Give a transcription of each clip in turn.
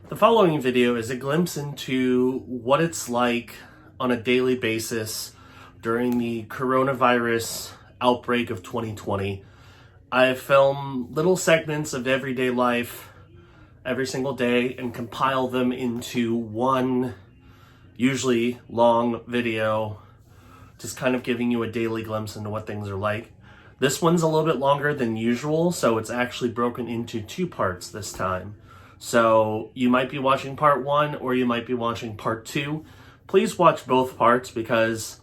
The following video is a glimpse into what it's like on a daily basis during the coronavirus outbreak of 2020. I film little segments of everyday life every single day and compile them into one, usually long video, just kind of giving you a daily glimpse into what things are like. This one's a little bit longer than usual, so it's actually broken into two parts this time. So you might be watching part one or you might be watching part two. Please watch both parts because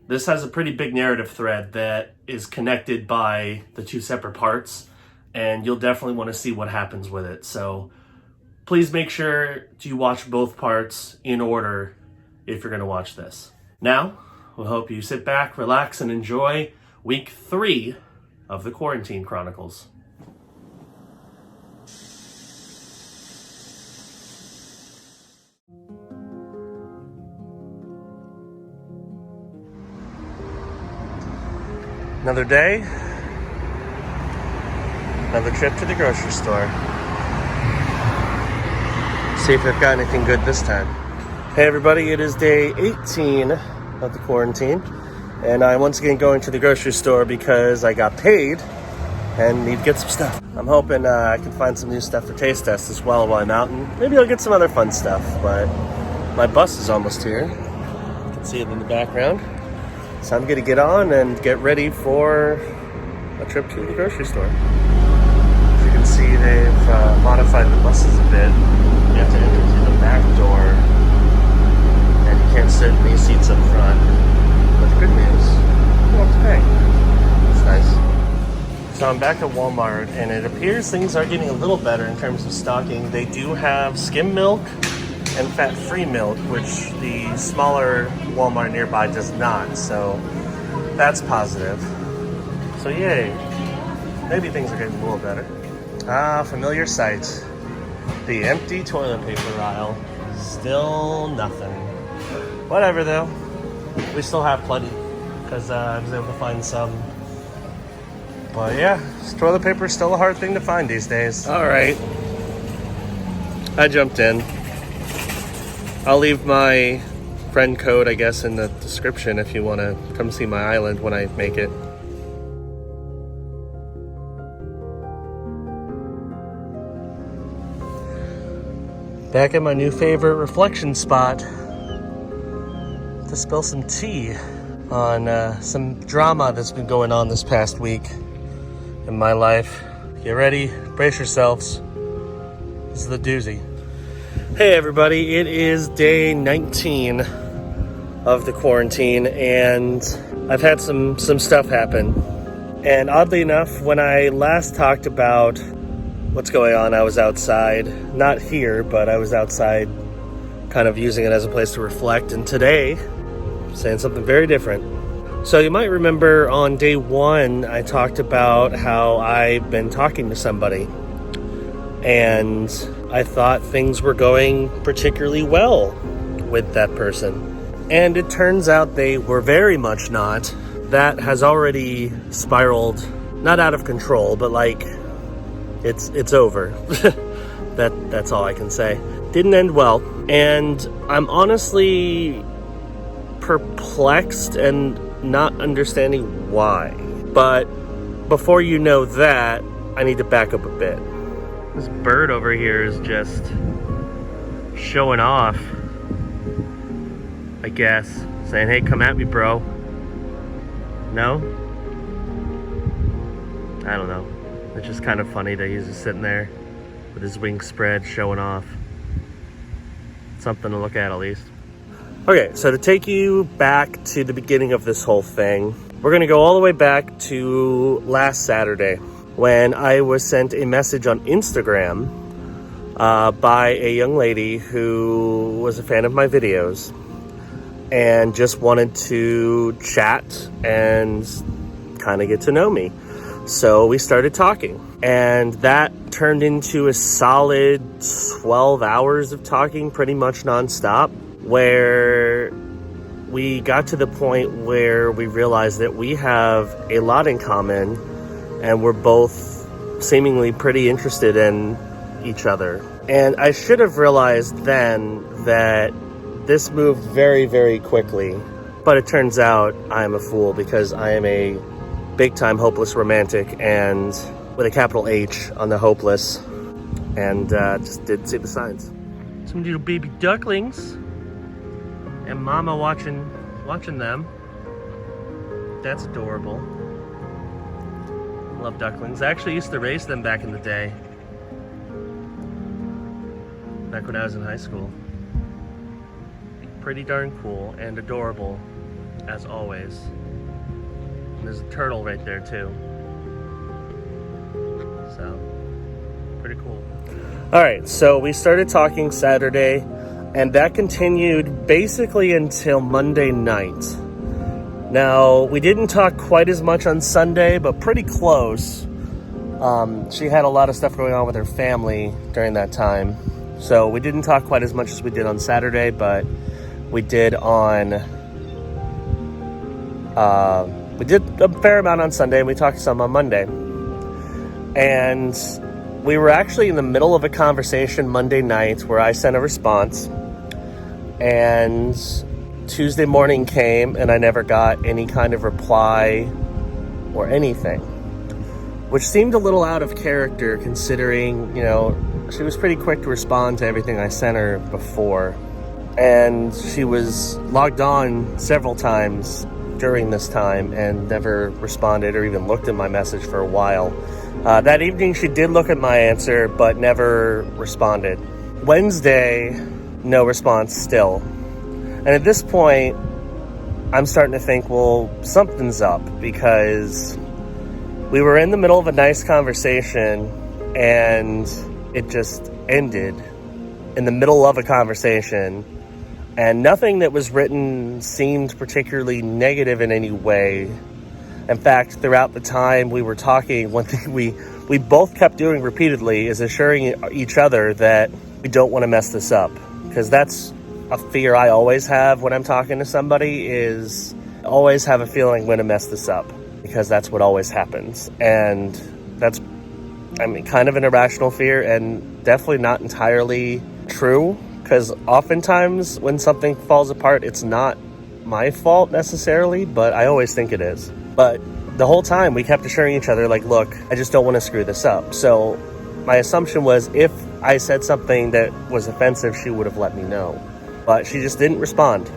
this has a pretty big narrative thread that is connected by the two separate parts, and you'll definitely want to see what happens with it. So please make sure to watch both parts in order if you're going to watch this. Now, we hope you sit back, relax, and enjoy week 3 of the Quarantine Chronicles. Another day, another trip to the grocery store. See if they've got anything good this time. Hey everybody, it is day 18 of the quarantine, and I'm once again going to the grocery store because I got paid and need to get some stuff. I'm hoping I can find some new stuff for taste test as well while I'm out, and maybe I'll get some other fun stuff, but my bus is almost here. You can see it in the background. So I'm going to get on and get ready for a trip to the grocery store. As you can see, they've modified the buses a bit. You have to enter through the back door, and you can't sit in these seats up front. But the good news, you don't have to pay. It's nice. So I'm back at Walmart, and it appears things are getting a little better in terms of stocking. They do have skim milk and fat-free milk, which the smaller Walmart nearby does not, so that's positive. So yay, maybe things are getting a little better. Familiar sight. The empty toilet paper aisle. Still nothing. Whatever though, we still have plenty, because I was able to find some. But yeah, toilet paper is still a hard thing to find these days. Alright, I jumped in. I'll leave my friend code, I guess, in the description if you want to come see my island when I make it. Back at my new favorite reflection spot to spill some tea on some drama that's been going on this past week in my life. Get ready, brace yourselves. This is the doozy. Hey everybody, it is day 19 of the quarantine, and I've had some stuff happen. And oddly enough, when I last talked about what's going on, I was outside. Not here, but I was outside kind of using it as a place to reflect. And today, I'm saying something very different. So you might remember on day 1, I talked about how I've been talking to somebody. And I thought things were going particularly well with that person. And it turns out they were very much not. That has already spiraled, not out of control, but like, it's over. That's all I can say. Didn't end well. And I'm honestly perplexed and not understanding why. But before you know that, I need to back up a bit. This bird over here is just showing off, I guess. Saying, hey, come at me, bro. No? I don't know. It's just kind of funny that he's just sitting there with his wings spread, showing off. Something to look at least. Okay, so to take you back to the beginning of this whole thing, we're going to go all the way back to last Saturday, when I was sent a message on Instagram by a young lady who was a fan of my videos and just wanted to chat and kind of get to know me. So we started talking, and that turned into a solid 12 hours of talking, pretty much nonstop, where we got to the point where we realized that we have a lot in common and we're both seemingly pretty interested in each other. And I should have realized then that this moved very, very quickly. But it turns out I'm a fool because I am a big-time hopeless romantic, and with a capital H on the hopeless, and just didn't see the signs. Some little baby ducklings, and Mama watching them. That's adorable. Love ducklings. I actually used to raise them back in the day. Back when I was in high school. Pretty darn cool and adorable, as always. And there's a turtle right there too. So, pretty cool. Alright, so we started talking Saturday, and that continued basically until Monday night. Now, we didn't talk quite as much on Sunday, but pretty close. She had a lot of stuff going on with her family during that time. So we didn't talk quite as much as we did on Saturday, but we did we did a fair amount on Sunday, and we talked some on Monday. And we were actually in the middle of a conversation Monday night where I sent a response, and Tuesday morning came and I never got any kind of reply or anything, which seemed a little out of character considering, she was pretty quick to respond to everything I sent her before. And she was logged on several times during this time and never responded or even looked at my message for a while. That evening she did look at my answer, but never responded. Wednesday, no response still. And at this point, I'm starting to think, well, something's up, because we were in the middle of a nice conversation and it just ended in the middle of a conversation. And nothing that was written seemed particularly negative in any way. In fact, throughout the time we were talking, one thing we both kept doing repeatedly is assuring each other that we don't want to mess this up. Because that's a fear I always have when I'm talking to somebody, is I always have a feeling I'm going to mess this up. Because that's what always happens. And that's, kind of an irrational fear, and definitely not entirely true. Because oftentimes when something falls apart, it's not my fault necessarily, but I always think it is. But the whole time we kept assuring each other, like, look, I just don't want to screw this up. So my assumption was if I said something that was offensive, she would have let me know. But she just didn't respond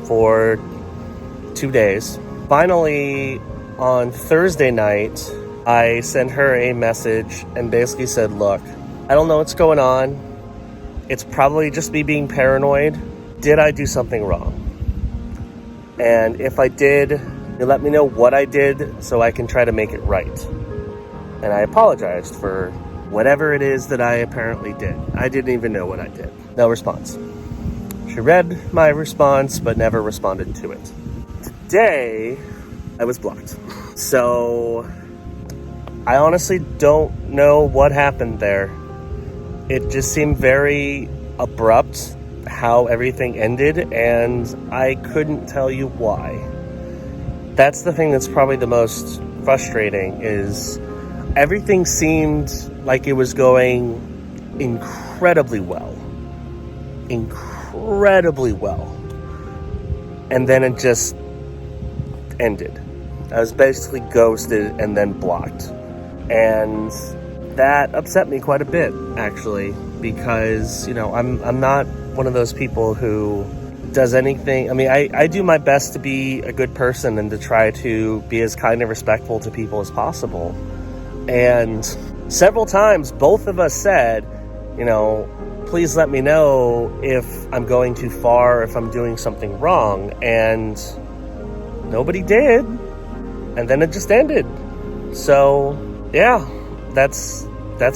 for 2 days. Finally, on Thursday night, I sent her a message and basically said, look, I don't know what's going on. It's probably just me being paranoid. Did I do something wrong? And if I did, you let me know what I did so I can try to make it right. And I apologized for whatever it is that I apparently did. I didn't even know what I did. No response. She read my response, but never responded to it. Today, I was blocked. So, I honestly don't know what happened there. It just seemed very abrupt how everything ended, and I couldn't tell you why. That's the thing that's probably the most frustrating, is everything seemed like it was going incredibly well. Incredibly well. And then it just ended. I was basically ghosted and then blocked. And that upset me quite a bit, actually, because, I'm not one of those people who does anything. I do my best to be a good person and to try to be as kind and respectful to people as possible. And several times, both of us said, please let me know if I'm going too far, if I'm doing something wrong. And nobody did. And then it just ended. So, yeah, that's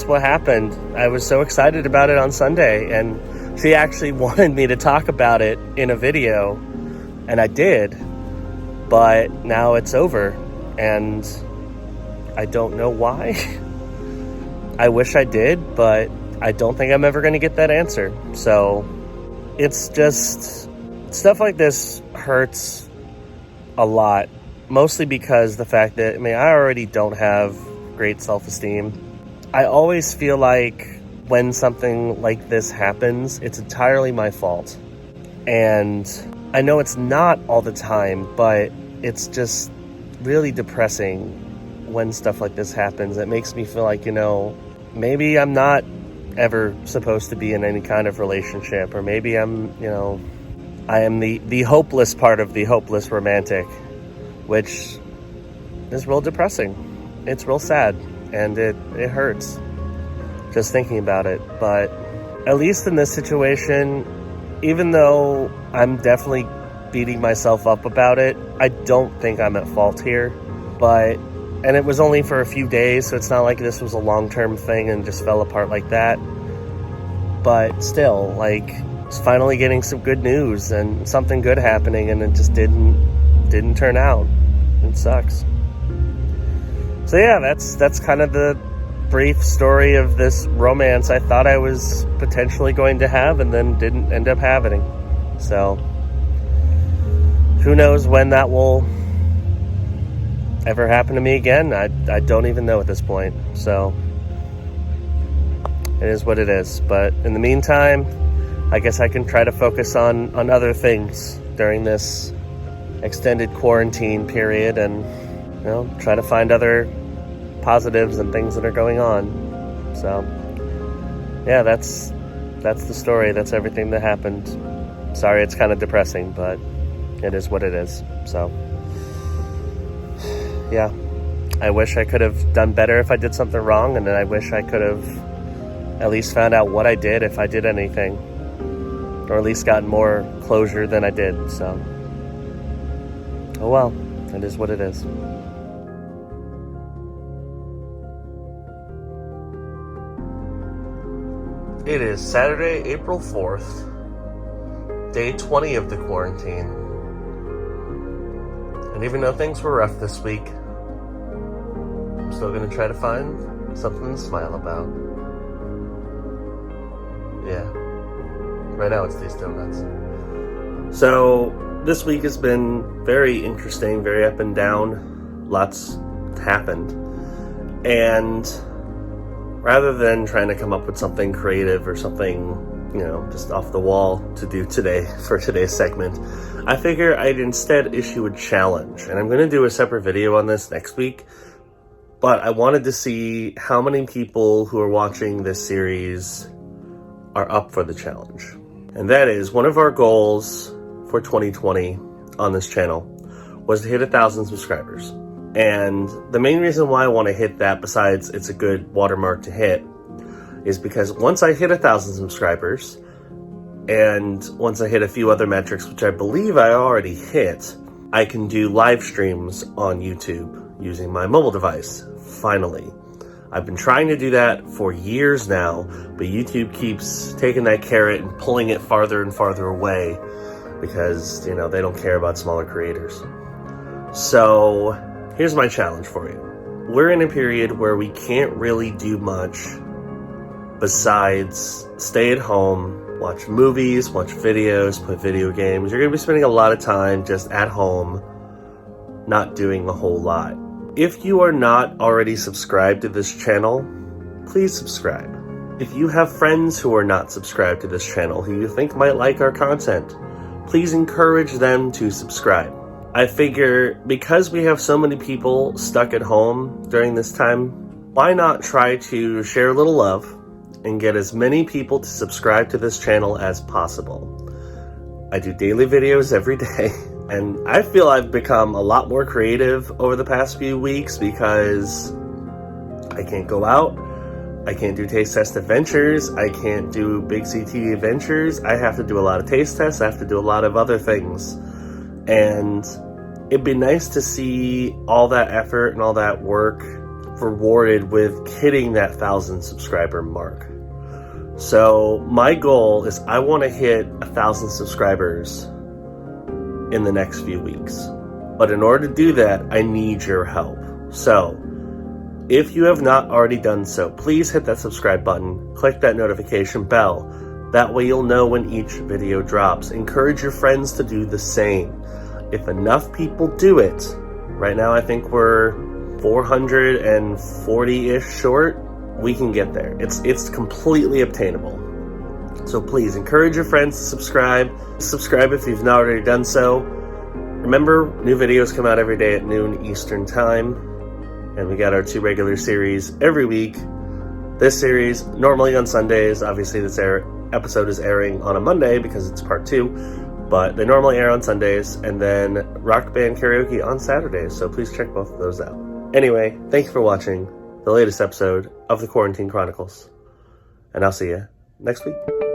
what happened. I was so excited about it on Sunday, and she actually wanted me to talk about it in a video, and I did, but now it's over, and I don't know why. I wish I did, but I don't think I'm ever going to get that answer. So it's just, stuff like this hurts a lot, mostly because the fact that, I already don't have great self-esteem. I always feel like when something like this happens, it's entirely my fault. And I know it's not all the time, but it's just really depressing when stuff like this happens. It makes me feel like, maybe I'm not ever supposed to be in any kind of relationship, or maybe I am the hopeless part of the hopeless romantic, which is real depressing. It's real sad, and it hurts just thinking about it. But at least in this situation, even though I'm definitely beating myself up about it, I don't think I'm at fault here. And it was only for a few days, so it's not like this was a long-term thing and just fell apart like that. But still, it's finally getting some good news and something good happening, and it just didn't turn out. It sucks. So yeah, that's kind of the brief story of this romance I thought I was potentially going to have and then didn't end up having. So who knows when that will ever happen to me again. I don't even know at this point. So it is what it is. But in the meantime, I guess I can try to focus on other things during this extended quarantine period, and try to find other positives and things that are going on. So yeah, that's the story. That's everything that happened. Sorry, it's kind of depressing, but it is what it is. So yeah, I wish I could have done better if I did something wrong, and then I wish I could have at least found out what I did, if I did anything, or at least gotten more closure than I did. So oh well, it is what it is. It is Saturday, April 4th, day 20 of the quarantine. And even though things were rough this week, I'm still going to try to find something to smile about. Yeah. Right now it's these donuts. So this week has been very interesting, very up and down. Lots happened. And rather than trying to come up with something creative or something, just off the wall to do today for today's segment, I figure I'd instead issue a challenge. And I'm going to do a separate video on this next week. But I wanted to see how many people who are watching this series are up for the challenge. And that is, one of our goals for 2020 on this channel was to hit 1,000 subscribers. And the main reason why I want to hit that, besides it's a good watermark to hit, is because once I hit 1,000 subscribers, and once I hit a few other metrics, which I believe I already hit, I can do live streams on YouTube using my mobile device, finally. I've been trying to do that for years now, but YouTube keeps taking that carrot and pulling it farther and farther away because, they don't care about smaller creators. So here's my challenge for you. We're in a period where we can't really do much besides stay at home, watch movies, watch videos, play video games. You're going to be spending a lot of time just at home, not doing a whole lot. If you are not already subscribed to this channel, please subscribe. If you have friends who are not subscribed to this channel who you think might like our content, please encourage them to subscribe. I figure because we have so many people stuck at home during this time, why not try to share a little love and get as many people to subscribe to this channel as possible. I do daily videos every day, and I feel I've become a lot more creative over the past few weeks because I can't go out, I can't do taste test adventures, I can't do BigCTV adventures, I have to do a lot of taste tests, I have to do a lot of other things. And it'd be nice to see all that effort and all that work rewarded with hitting that 1,000 subscriber mark. So my goal is I want to hit 1,000 subscribers in the next few weeks. But in order to do that, I need your help. So if you have not already done so, please hit that subscribe button, click that notification bell. That way you'll know when each video drops. Encourage your friends to do the same. If enough people do it, right now I think we're 440-ish short we can get there. It's completely obtainable. So please encourage your friends to subscribe. Subscribe if you've not already done so. Remember, new videos come out every day at noon Eastern time. And we got our 2 regular series every week. This series, normally on Sundays. Obviously, this episode is airing on a Monday because it's part 2. But they normally air on Sundays. And then Rock Band Karaoke on Saturdays. So please check both of those out. Anyway, thank you for watching the latest episode of the Quarantine Chronicles. And I'll see you next week.